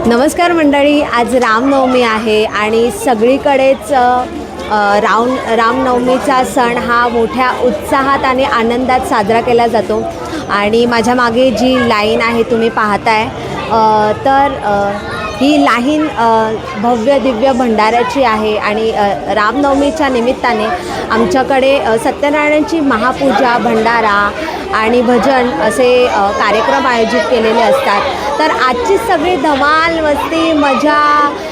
नमस्कार मंडळी, आज रामनवमी आहे आणि सगळीकडेच रामनवमीचा सण हा मोठ्या उत्साहात आणि आनंदात साजरा केला जातो। आणि माझ्या मागे जी लाईन आहे तुम्ही पाहताय, ही लाईन भव्य दिव्य भंडाऱ्याची आहे। आणि रामनवमीच्या निमित्ताने आमच्याकडे सत्यनारायणाची महापूजा, भंडारा आणि भजन असे कार्यक्रम आयोजित केलेले असतात। तर आजची सगळी धमाल, मस्ती, मजा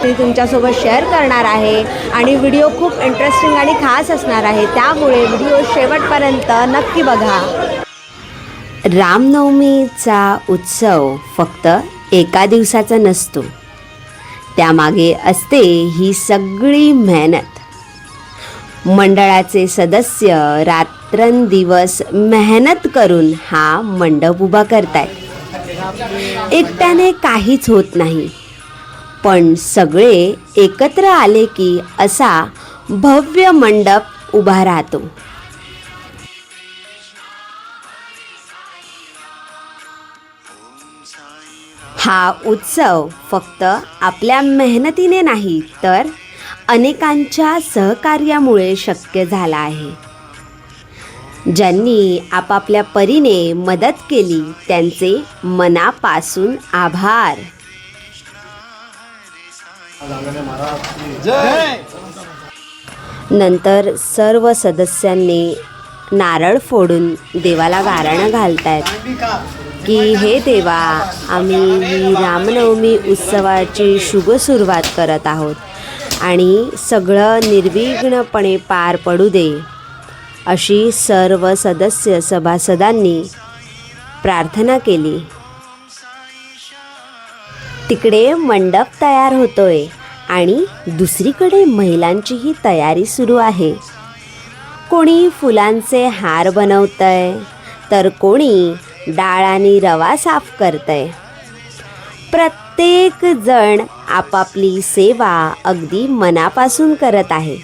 मी तुमच्यासोबत शेअर करणार आहे आणि व्हिडिओ खूप इंटरेस्टिंग आणि खास असणार आहे, त्यामुळे व्हिडिओ शेवटपर्यंत नक्की बघा। रामनवमीचा उत्सव फक्त एका दिवसाचा नसतो, त्यामागे असते ही सगळी मेहनत। मंडळाचे सदस्य रात्रंदिवस मेहनत करून हा मंडप उभा करतायत। एकट्याने काहीच होत नाही, पण सगळे एकत्र आले की असा भव्य मंडप उभा राहतो। हा उत्सव फक्त आपल्या मेहनतीने नाही, तर अनेकांच्या सहकार्यामुळे शक्य झाला आहे। ज्यांनी आपापल्या परीने मदत केली त्यांचे मनापासून आभार। नंतर सर्व सदस्यांनी नारळ फोडून देवाला गाऱ्हाणं घालतायत की हे देवा, आम्ही ही रामनवमी उत्सवाची शुभ सुरुवात करत आहोत आणि सगळं निर्विघ्नपणे पार पडू दे, अशी सर्व सदस्य सभासदांनी प्रार्थना केली। तिकडे मंडप तयार होतोय आणि दुसरीकडे महिलांचीही तयारी सुरू आहे। कोणी फुलांचे हार बनवतंय, तर कोणी डाळ आणि रवा साफ करतंय। प्रत्येक जण आपापली सेवा अगदी मनापासून करत आहे।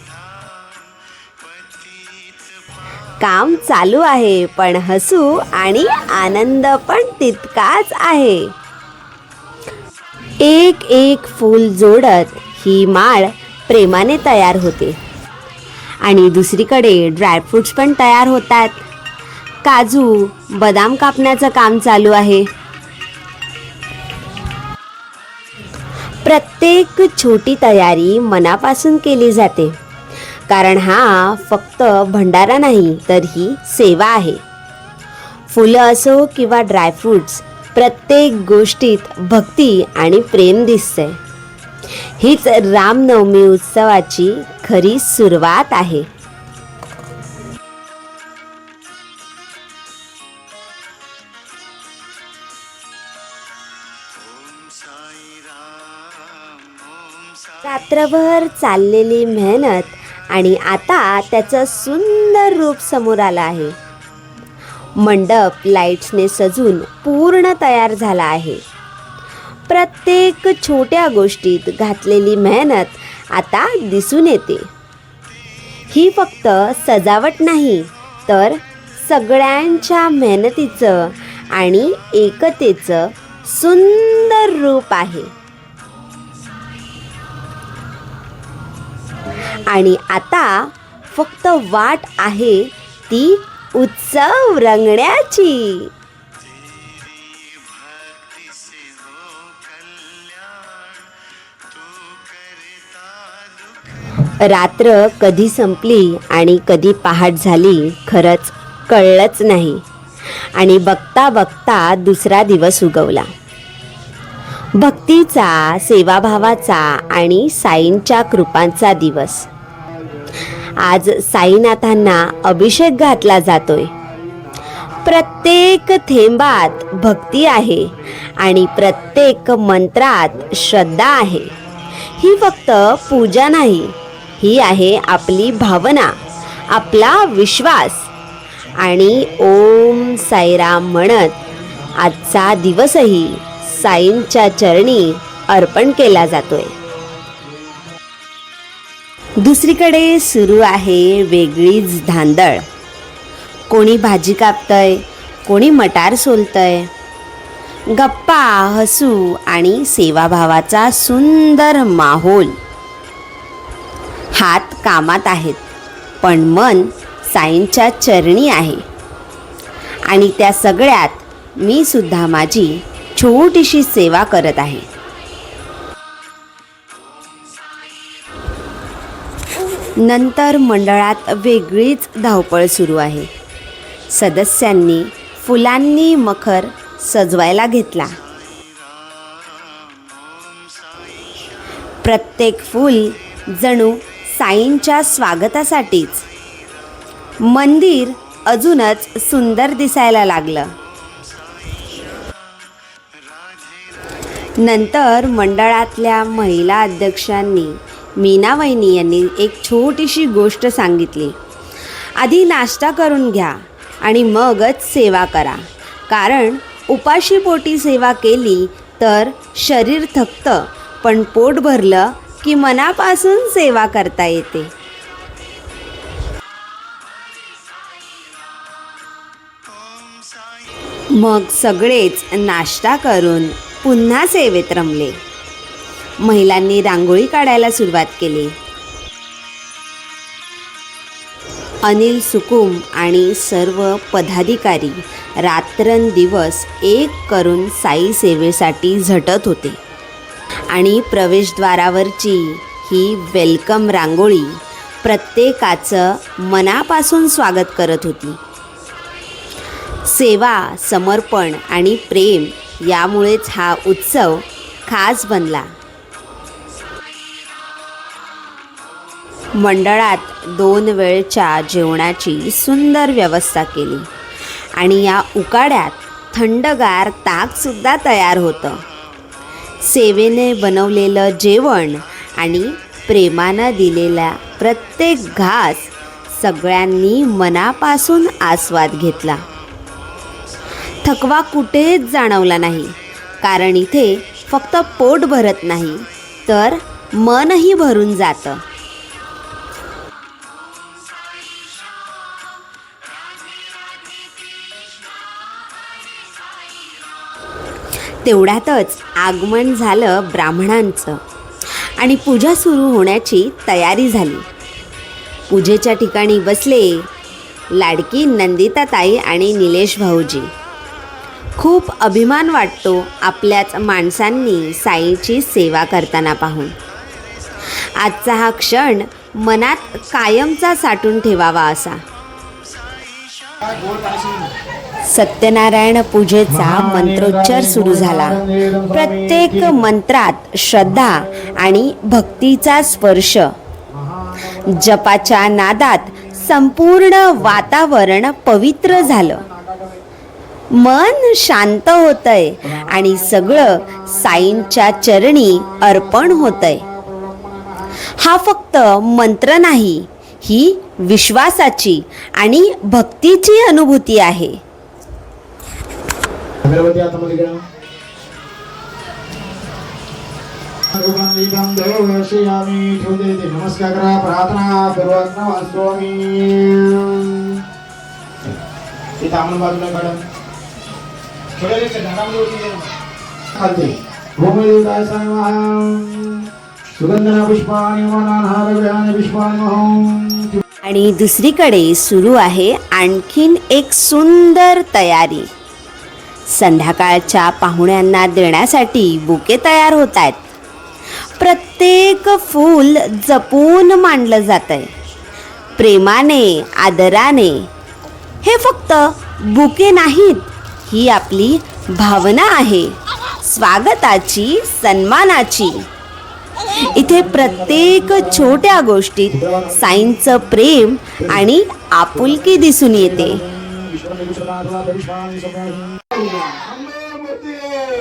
काम चालू आहे, पण हसू आणि आनंद पण तितकाच आहे। एक एक फूल जोडत ही माळ प्रेमाने तयार होते आणि दुसरीकडे ड्रायफ्रुट्स पण तयार होतात। काजू, बदाम कापण्याचं काम चालू आहे। प्रत्येक छोटी तयारी मनापासून केली जाते, कारण हा फक्त भंडारा नाही, तर ही सेवा आहे। फुलं असो किंवा ड्रायफ्रुट्स, प्रत्येक गोष्टीत भक्ती आणि प्रेम दिसते। हीच रामनवमी उत्सवाची खरी सुरुवात आहे। रात्रभर चाललेली मेहनत आणि आता त्याचं सुंदर रूप समोर आलं आहे। मंडप लाईट्सने सजून पूर्ण तयार झाला आहे। प्रत्येक छोट्या गोष्टीत घातलेली मेहनत आता दिसून येते। ही फक्त सजावट नाही, तर सगळ्यांच्या मेहनतीचं आणि एकतेचं सुंदर रूप आहे। आणि आता फक्त वाट आहे ती उत्सव रंगण्याची। रात्र कधी संपली आणि कधी पहाट झाली खरंच कळलंच नाही। आणि बघता बघता दुसरा दिवस उगवला। भक्तीचा, सेवाभावाचा आणि साईंच्या कृपांचा दिवस। आज साईनाथांना अभिषेक घातला जातोय। प्रत्येक थेंबात भक्ती आहे आणि प्रत्येक मंत्रात श्रद्धा आहे। ही फक्त पूजा नाही, ही आहे आपली भावना, आपला विश्वास। आणि ओम साईराम म्हणत आजचा दिवसही साईंच्या चरणी अर्पण केला जातोय। दुसरीकडे सुरू आहे वेगळीच धांदळ। कोणी भाजी कापतंय, कोणी मटार सोलतंय, गप्पा, हसू आणि सेवाभावाचा सुंदर माहोल. हात कामात आहेत, पण मन साईंच्या चरणी आहे. आणि त्या सगळ्यात मी सुद्धा माझी छोटीशी सेवा करत आहे. नंतर मंडळात वेगळीच धावपळ सुरू आहे. सदस्यांनी फुलांनी मखर सजवायला घेतला. प्रत्येक फूल जणू साईंच्या स्वागतासाठीच. मंदिर अजूनच सुंदर दिसायला लागलं. नंतर मंडळातल्या महिला अध्यक्षांनी मीनावहिनी यांनी एक छोटीशी गोष्ट सांगितली. आधी नाश्ता करून घ्या आणि मगच सेवा करा, कारण उपाशीपोटी सेवा केली तर शरीर थकतं, पण पोट भरलं की मनापासून सेवा करता येते. मग सगळेच नाश्ता करून पुन्हा सेवेत रमले. महिलांनी रांगोळी काढायला सुरुवात केली. अनिल सुकुम आणि सर्व पदाधिकारी रात्रंदिवस एक करून साई सेवेसाठी झटत होते. आणि प्रवेशद्वारावरची ही वेलकम रांगोळी प्रत्येकाचं मनापासून स्वागत करत होती. सेवा, समर्पण आणि प्रेम यामुळेच हा उत्सव खास बनला. मंडळात 2 वेळच्या जेवणाची सुंदर व्यवस्था केली आणि या उकाड्यात थंडगार ताकसुद्धा तयार होतं. सेवेने बनवलेलं जेवण आणि प्रेमानं दिलेला प्रत्येक घास सगळ्यांनी मनापासून आस्वाद घेतला. थकवा कुठेच जाणवला नाही, कारण इथे फक्त पोट भरत नाही तर मनही भरून जातं. तेवढ्यातच आगमन झालं ब्राह्मणांचं आणि पूजा सुरू होण्याची तयारी झाली. पूजेच्या ठिकाणी बसले लाडकी नंदिताताई आणि निलेश भाऊजी. खूप अभिमान वाटतो आपल्याच माणसांनी साईची सेवा करताना पाहून. आजचा हा क्षण मनात कायमचा साठून ठेवावा असा. सत्यनारायण पूजेचा मंत्रोच्चार सुरू झाला. प्रत्येक मंत्रात श्रद्धा आणि भक्तीचा स्पर्श. जपाच्या नादात संपूर्ण वातावरण पवित्र झालं. मन शांत होतंय आणि सगळं साईंच्या चरणी अर्पण होतंय. हा फक्त मंत्र नाही, ही विश्वासाची आणि भक्तीची अनुभूती आहे. नमस्कार करा, प्रार्थना बाजूला काढा. आणि दुसरीकडे सुरू आहे आणखीन एक सुंदर तयारी. संध्याकाळच्या पाहुण्यांना देण्यासाठी बुके तयार होत आहेत. प्रत्येक फूल जपून मांडलं जातंय, प्रेमाने, आदराने. हे फक्त बुके नाहीत, ही आपली भावना आहे, स्वागताची, सन्मानाची. इथे प्रत्येक छोट्या गोष्टीत साईंचं प्रेम आणि आपुलकी दिसून येते.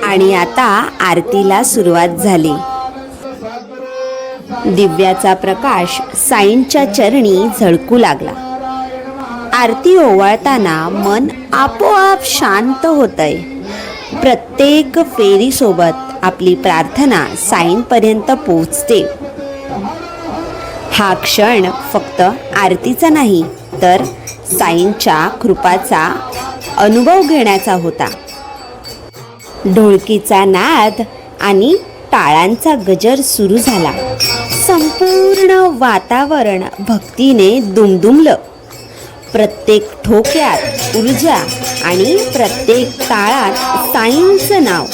आणि आता आरतीला सुरुवात झाली. दिव्याचा प्रकाश साईंच्या चरणी झळकू लागला. आरती ओवाळताना मन आपोआप शांत होतंय. प्रत्येक फेरीसोबत आपली प्रार्थना साईंपर्यंत पोहोचते. हा क्षण फक्त आरतीचा नाही, तर साईंच्या कृपाचा अनुभव घेण्याचा होता. ढोलकीचा नाद आणि टाळांचा गजर सुरू झाला. संपूर्ण वातावरण भक्तीने दुमदुमलं. प्रत्येक ठोक्यात ऊर्जा आणि प्रत्येक ताळात साईंचं नाव.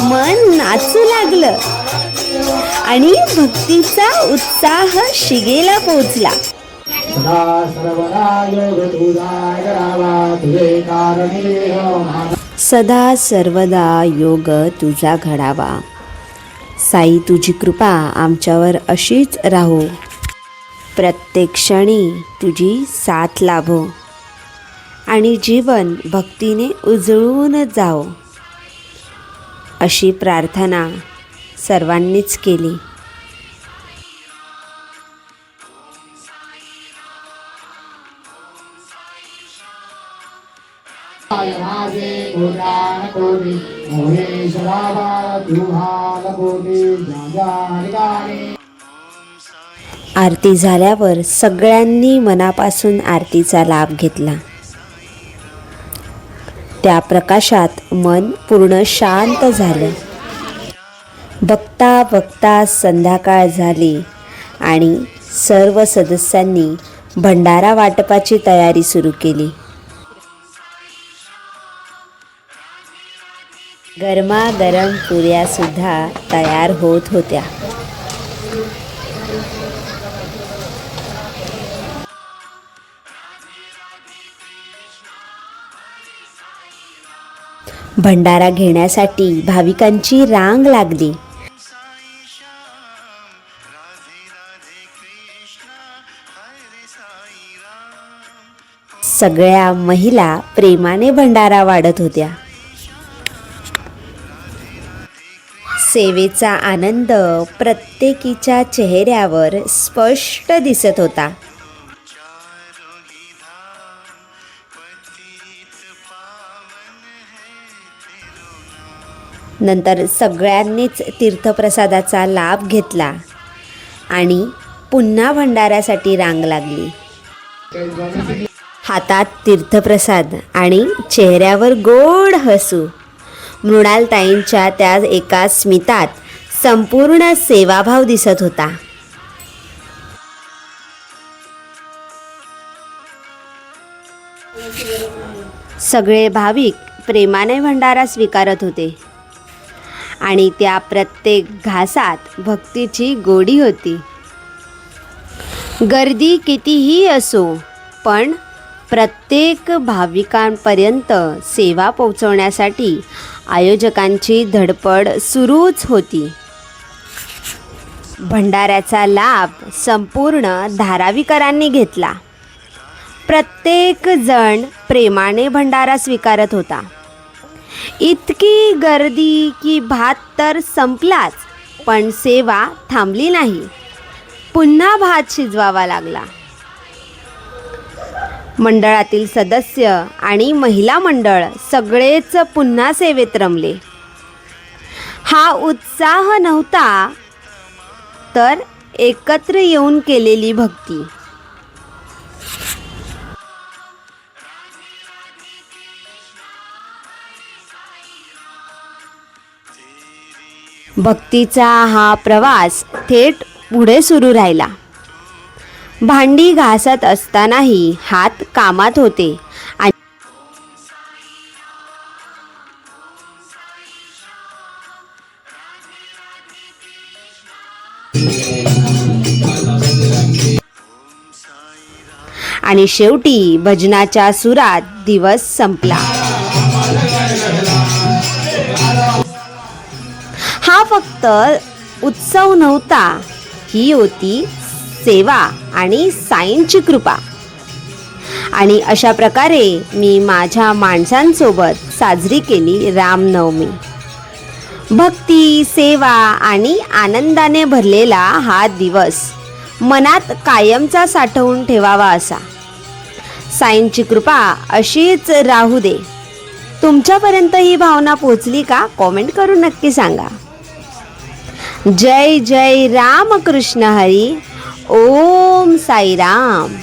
मन नाचू लागलं आणि भक्तीचा उत्साह शिगेला पोहोचला. सदा सर्वदा योग तुझा करावा तुझे कारणी मान. सदा सर्वदा योग तुझा घडावा. साई तुझी कृपा आमच्यावर अशीच राहो. प्रत्येक क्षणी तुझी साथ लाभो आणि जीवन भक्तीने उजळून जाओ, अशी प्रार्थना सर्वांनीच केली. माझे कोट्यान कोटी मोहेश्वरा तुझा कोटी ठिकाणी. आरती झाल्यावर सगळ्यांनी मनापासून आरतीचा लाभ घेतला. त्या प्रकाशात मन पूर्ण शांत झालं. बघता बघता संध्याकाळ झाली आणि सर्व सदस्यांनी भंडारा वाटपाची तयारी सुरू केली. गरमागरम पुऱ्या सुद्धा तयार होत होत्या. भंडारा घेण्यासाठी भाविकांची रांग लागली. सगळ्या महिला प्रेमाने भंडारा वाढत होत्या. सेवेचा आनंद प्रत्येकीच्या चेहऱ्यावर स्पष्ट दिसत होता. नंतर सगळ्यांनीच तीर्थप्रसादाचा लाभ घेतला आणि पुन्हा भंडाऱ्यासाठी रांग लागली. हातात तीर्थप्रसाद आणि चेहऱ्यावर गोड हसू. मृणालताईंच्या त्या एका स्मितात संपूर्ण सेवाभाव दिसत होता. सगळे भाविक प्रेमाने भंडारा स्वीकारत होते आणि त्या प्रत्येक घासात भक्तीची गोडी होती. गर्दी कितीही असो, पण प्रत्येक भाविकांपर्यंत सेवा पोहोचवण्यासाठी आयोजकांची धडपड सुरूच होती. भंडाऱ्याचा लाभ संपूर्ण धारावीकरांनी घेतला. प्रत्येक जण प्रेमाने भंडारा स्वीकारत होता. इतकी गर्दी की भात तर संपलाच, पण सेवा थांबली नाही. पुन्हा भात शिजवावा लागला. मंडळातील सदस्य आणि महिला मंडळ सगळेच पुन्हा सेवेत रमले. हा उत्साह नव्हता, तर एकत्र येऊन केलेली भक्ती. भक्तीचा हा प्रवास थेट पुढे सुरू राहिला. भांडी घासत असतानाही हात कामात होते आणि शेवटी भजनाच्या सुरात दिवस संपला. हा फक्त उत्सव नव्हता, ही होती सेवा आणि साईंची कृपा. आणि अशा प्रकारे मी माझ्या माणसांसोबत साजरी केली रामनवमी. भक्ती, सेवा आणि आनंदाने भरलेला हा दिवस मनात कायमचा साठवून ठेवावा असा. साईंची कृपा अशीच राहू दे. तुमच्यापर्यंत ही भावना पोचली का? कॉमेंट करून नक्की सांगा. जय जय रामकृष्ण हरी. ओम साईराम.